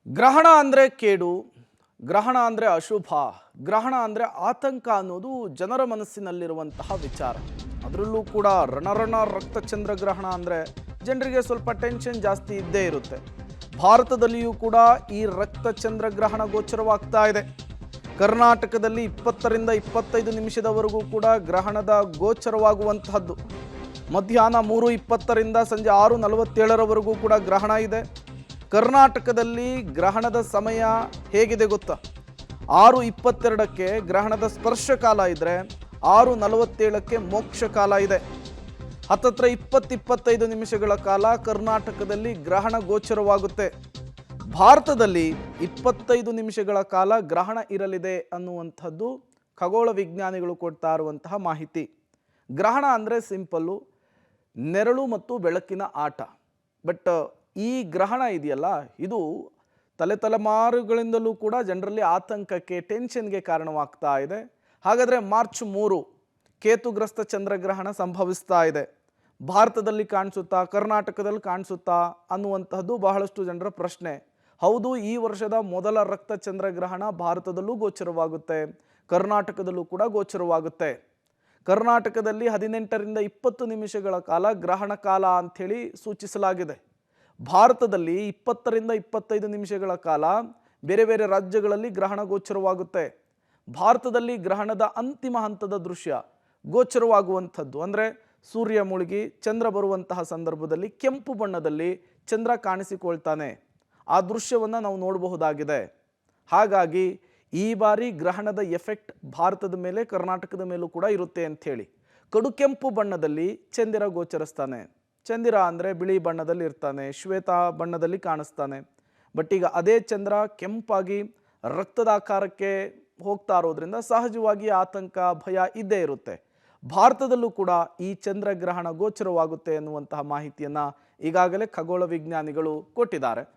ಗ್ರಹಣ ಅಂದರೆ ಕೇಡು, ಗ್ರಹಣ ಅಂದರೆ ಅಶುಭ, ಗ್ರಹಣ ಅಂದರೆ ಆತಂಕ ಅನ್ನೋದು ಜನರ ಮನಸ್ಸಿನಲ್ಲಿರುವಂತಹ ವಿಚಾರ. ಅದರಲ್ಲೂ ಕೂಡ ರಣರಣ ರಕ್ತಚಂದ್ರ ಗ್ರಹಣ ಅಂದರೆ ಜನರಿಗೆ ಸ್ವಲ್ಪ ಟೆನ್ಷನ್ ಜಾಸ್ತಿ ಇದ್ದೇ ಇರುತ್ತೆ. ಭಾರತದಲ್ಲಿಯೂ ಕೂಡ ಈ ರಕ್ತಚಂದ್ರ ಗ್ರಹಣ ಗೋಚರವಾಗ್ತಾ ಇದೆ. ಕರ್ನಾಟಕದಲ್ಲಿ 20ರಿಂದ 25 ನಿಮಿಷದವರೆಗೂ ಕೂಡ ಗ್ರಹಣದ ಗೋಚರವಾಗುವಂತಹದ್ದು. ಮಧ್ಯಾಹ್ನ 3:20ರಿಂದ ಸಂಜೆ 6:47ರವರೆಗೂ ಕೂಡ ಗ್ರಹಣ ಇದೆ. ಕರ್ನಾಟಕದಲ್ಲಿ ಗ್ರಹಣದ ಸಮಯ ಹೇಗಿದೆ ಗೊತ್ತಾ? 6:22ಕ್ಕೆ ಗ್ರಹಣದ ಸ್ಪರ್ಶ ಕಾಲ ಇದ್ದರೆ 6:47ಕ್ಕೆ ಮೋಕ್ಷ ಕಾಲ ಇದೆ. ಹತ್ತತ್ರ 20-25 ನಿಮಿಷಗಳ ಕಾಲ ಕರ್ನಾಟಕದಲ್ಲಿ ಗ್ರಹಣ ಗೋಚರವಾಗುತ್ತೆ. ಭಾರತದಲ್ಲಿ 25 ನಿಮಿಷಗಳ ಕಾಲ ಗ್ರಹಣ ಇರಲಿದೆ ಅನ್ನುವಂಥದ್ದು ಖಗೋಳ ವಿಜ್ಞಾನಿಗಳು ಕೊಡ್ತಾ ಇರುವಂತಹ ಮಾಹಿತಿ. ಗ್ರಹಣ ಅಂದರೆ ಸಿಂಪಲ್ಲು, ನೆರಳು ಮತ್ತು ಬೆಳಕಿನ ಆಟ. ಬಟ್ ಈ ಗ್ರಹಣ ಇದೆಯಲ್ಲ, ಇದು ತಲೆಮಾರುಗಳಿಂದಲೂ ಕೂಡ ಜನರಲ್ಲಿ ಆತಂಕಕ್ಕೆ, ಟೆನ್ಷನ್ಗೆ ಕಾರಣವಾಗ್ತಾ ಇದೆ. ಹಾಗಾದರೆ ಮಾರ್ಚ್ 3 ಕೇತುಗ್ರಸ್ತ ಚಂದ್ರಗ್ರಹಣ ಸಂಭವಿಸ್ತಾ ಇದೆ. ಭಾರತದಲ್ಲಿ ಕಾಣಿಸುತ್ತಾ, ಕರ್ನಾಟಕದಲ್ಲಿ ಕಾಣಿಸುತ್ತಾ ಅನ್ನುವಂತಹದ್ದು ಬಹಳಷ್ಟು ಜನರ ಪ್ರಶ್ನೆ. ಹೌದು, ಈ ವರ್ಷದ ಮೊದಲ ರಕ್ತ ಚಂದ್ರಗ್ರಹಣ ಭಾರತದಲ್ಲೂ ಗೋಚರವಾಗುತ್ತೆ, ಕರ್ನಾಟಕದಲ್ಲೂ ಕೂಡ ಗೋಚರವಾಗುತ್ತೆ. ಕರ್ನಾಟಕದಲ್ಲಿ 18ರಿಂದ 20 ನಿಮಿಷಗಳ ಕಾಲ ಗ್ರಹಣ ಕಾಲ ಅಂಥೇಳಿ ಸೂಚಿಸಲಾಗಿದೆ. ಭಾರತದಲ್ಲಿ 20ರಿಂದ 25 ನಿಮಿಷಗಳ ಕಾಲ ಬೇರೆ ಬೇರೆ ರಾಜ್ಯಗಳಲ್ಲಿ ಗ್ರಹಣ ಗೋಚರವಾಗುತ್ತೆ. ಭಾರತದಲ್ಲಿ ಗ್ರಹಣದ ಅಂತಿಮ ಹಂತದ ದೃಶ್ಯ ಗೋಚರವಾಗುವಂಥದ್ದು ಅಂದರೆ ಸೂರ್ಯ ಮುಳುಗಿ ಚಂದ್ರ ಬರುವಂತಹ ಸಂದರ್ಭದಲ್ಲಿ ಕೆಂಪು ಬಣ್ಣದಲ್ಲಿ ಚಂದ್ರ ಕಾಣಿಸಿಕೊಳ್ತಾನೆ. ಆ ದೃಶ್ಯವನ್ನು ನಾವು ನೋಡಬಹುದಾಗಿದೆ. ಹಾಗಾಗಿ ಈ ಬಾರಿ ಗ್ರಹಣದ ಎಫೆಕ್ಟ್ ಭಾರತದ ಮೇಲೆ, ಕರ್ನಾಟಕದ ಮೇಲೂ ಕೂಡ ಇರುತ್ತೆ ಅಂಥೇಳಿ. ಕಡು ಕೆಂಪು ಬಣ್ಣದಲ್ಲಿ ಚಂದಿರ ಗೋಚರಿಸ್ತಾನೆ. ಚಂದಿರ ಅಂದರೆ ಬಿಳಿ ಬಣ್ಣದಲ್ಲಿ ಇರ್ತಾನೆ, ಶ್ವೇತ ಬಣ್ಣದಲ್ಲಿ ಕಾಣಿಸ್ತಾನೆ. ಬಟ್ ಈಗ ಅದೇ ಚಂದ್ರ ಕೆಂಪಾಗಿ ರಕ್ತದ ಆಕಾರಕ್ಕೆ ಹೋಗ್ತಾ ಇರೋದ್ರಿಂದ ಸಹಜವಾಗಿ ಆತಂಕ, ಭಯ ಇದ್ದೇ ಇರುತ್ತೆ. ಭಾರತದಲ್ಲೂ ಕೂಡ ಈ ಚಂದ್ರಗ್ರಹಣ ಗೋಚರವಾಗುತ್ತೆ ಎನ್ನುವಂತಹ ಮಾಹಿತಿಯನ್ನು ಈಗಾಗಲೇ ಖಗೋಳ ವಿಜ್ಞಾನಿಗಳು ಕೊಟ್ಟಿದ್ದಾರೆ.